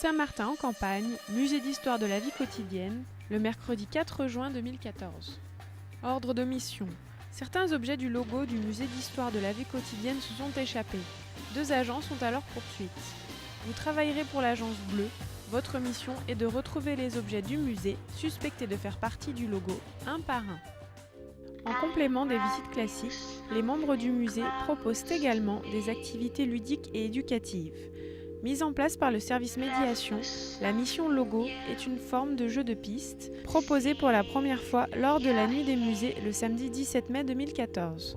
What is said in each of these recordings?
Saint-Martin-en-Campagne, musée d'histoire de la vie quotidienne, le mercredi 4 juin 2014. Ordre de mission. Certains objets du logo du musée d'histoire de la vie quotidienne se sont échappés. 2 agents sont à leur poursuite. Vous travaillerez pour l'agence bleue. Votre mission est de retrouver les objets du musée suspectés de faire partie du logo, un par un. En complément des visites classiques, les membres du musée proposent également des activités ludiques et éducatives. Mise en place par le service médiation, la mission Logo est une forme de jeu de piste proposée pour la première fois lors de la Nuit des musées le samedi 17 mai 2014.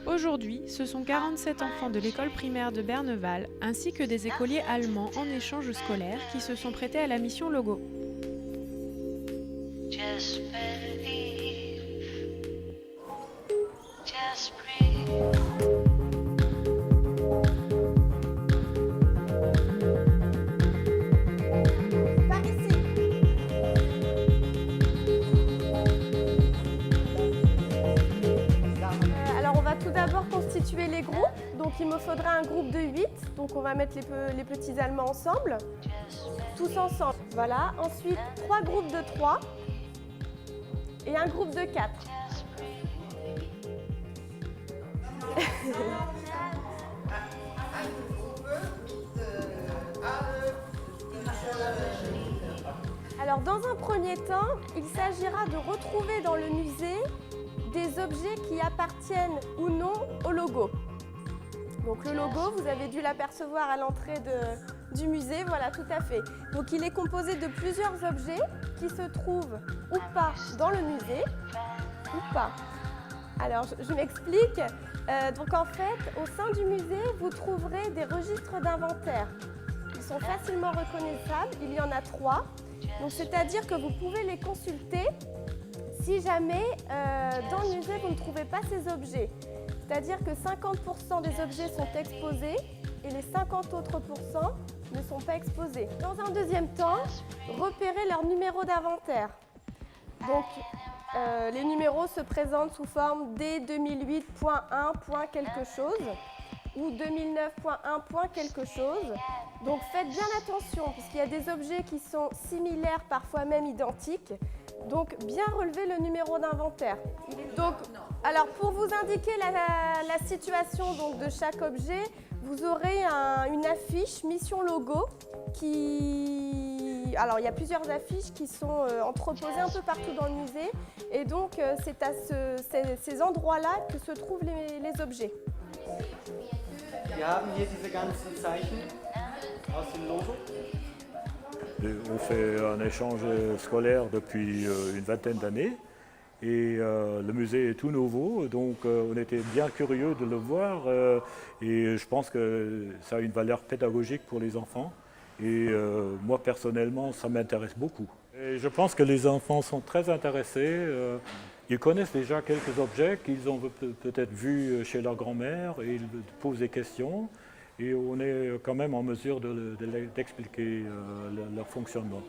Aujourd'hui, ce sont 47 enfants de l'école primaire de Berneval ainsi que des écoliers allemands en échange scolaire qui se sont prêtés à la mission Logo. Just believe. Just breathe. Tout d'abord constituer les groupes, donc il me faudra un groupe de 8, donc on va mettre les petits Allemands ensemble, tous ensemble, voilà. Ensuite 3 groupes de 3 et un groupe de 4. Alors dans un premier temps, il s'agira de retrouver dans le musée des objets qui appartiennent ou non au logo. Donc le logo, vous avez dû l'apercevoir à l'entrée du musée, voilà, tout à fait. Donc il est composé de plusieurs objets qui se trouvent ou pas dans le musée, ou pas. Alors je m'explique. Donc en fait, au sein du musée, vous trouverez des registres d'inventaire. Ils sont facilement reconnaissables, il y en a 3. Donc c'est-à-dire que vous pouvez les consulter si jamais dans le musée vous ne trouvez pas ces objets. C'est-à-dire que 50% des objets sont exposés et les 50 autres pourcents ne sont pas exposés. Dans un deuxième temps, repérez leur numéro d'inventaire. Donc les numéros se présentent sous forme D2008.1. quelque chose ou 2009.1. quelque chose. Donc faites bien attention puisqu'il y a des objets qui sont similaires, parfois même identiques. Donc, bien relever le numéro d'inventaire. Donc, alors pour vous indiquer la situation donc, de chaque objet, vous aurez une affiche Mission Logo qui... Alors, il y a plusieurs affiches qui sont entreposées un peu partout dans le musée. Et donc, c'est à ces endroits-là que se trouvent les objets. Wir haben hier diese ganzen Zeichen aus dem Logo. On fait un échange scolaire depuis une vingtaine d'années et le musée est tout nouveau, donc on était bien curieux de le voir et je pense que ça a une valeur pédagogique pour les enfants et moi personnellement ça m'intéresse beaucoup. Et je pense que les enfants sont très intéressés, ils connaissent déjà quelques objets qu'ils ont peut-être vus chez leur grand-mère et ils posent des questions. Et on est quand même en mesure d'expliquer leur fonctionnement.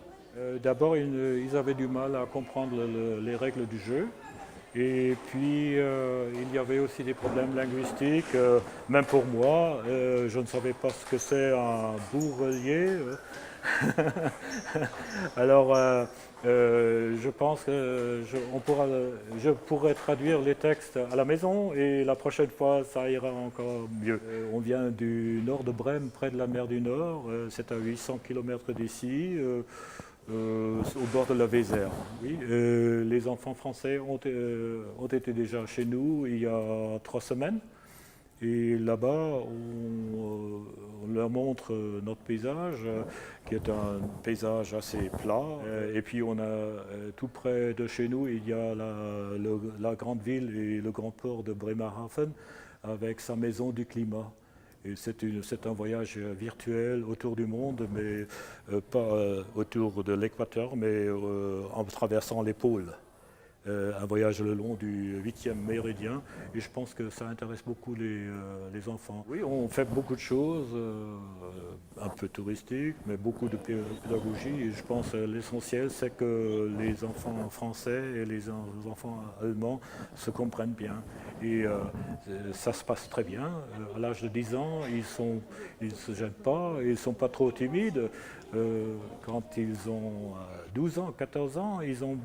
D'abord, ils avaient du mal à comprendre les règles du jeu. Et puis, il y avait aussi des problèmes linguistiques. Même pour moi, je ne savais pas ce que c'est un bourrelier. Alors, je pense que je pourrais traduire les textes à la maison et la prochaine fois, ça ira encore mieux. On vient du nord de Brême, près de la mer du Nord. C'est à 800 km d'ici, au bord de la Vézère. Oui, les enfants français ont été déjà chez nous il y a 3 semaines. Et là-bas, on leur montre notre paysage, qui est un paysage assez plat. Et puis, on a tout près de chez nous, il y a la grande ville et le grand port de Bremerhaven, avec sa maison du climat. Et c'est un voyage virtuel autour du monde, mais pas autour de l'équateur, mais en traversant les pôles. Un voyage le long du 8e méridien et je pense que ça intéresse beaucoup les enfants. Oui, on fait beaucoup de choses, un peu touristique, mais beaucoup de pédagogie. Et je pense que l'essentiel, c'est que les enfants français et les enfants allemands se comprennent bien. Et ça se passe très bien. À l'âge de 10 ans, ils ne se gênent pas, ils ne sont pas trop timides. Quand ils ont 12 ans, 14 ans, ils ont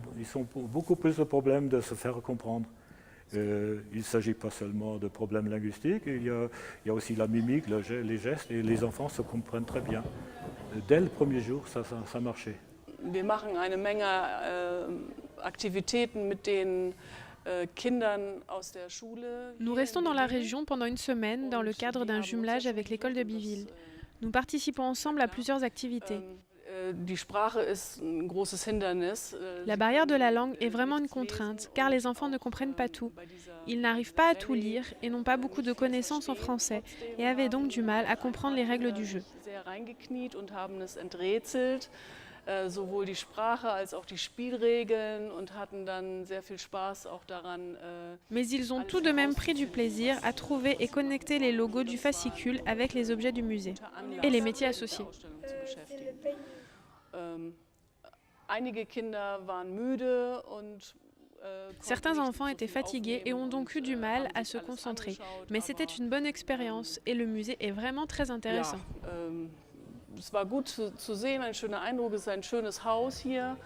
beaucoup plus de problèmes de se faire comprendre. Il ne s'agit pas seulement de problèmes linguistiques, il y a aussi la mimique, les gestes, et les enfants se comprennent très bien. Dès le premier jour, ça marchait. Wir machen eine Menge Aktivitäten mit den Kindern aus der Schule. Nous restons dans la région pendant une semaine dans le cadre d'un jumelage avec l'école de Biville. Nous participons ensemble à plusieurs activités. Die Sprache ist ein großes Hindernis. La barrière de la langue est vraiment une contrainte, car les enfants ne comprennent pas tout. Ils n'arrivent pas à tout lire et n'ont pas beaucoup de connaissances en français et avaient donc du mal à comprendre les règles du jeu. Sehr reingekniet und haben es enträtselt, sowohl die Sprache als auch die Spielregeln und hatten dann sehr viel Spaß auch daran. Mais ils ont tout de même pris du plaisir à trouver et connecter les logos du fascicule avec les objets du musée et les métiers associés. Einige Kinder waren müde und Certains enfants étaient fatigués et ont donc eu du mal à se concentrer. Mais c'était une bonne expérience et le musée est vraiment très intéressant. Es war gut zu sehen, ein schöner Eindruck, es ist ein schönes Haus hier.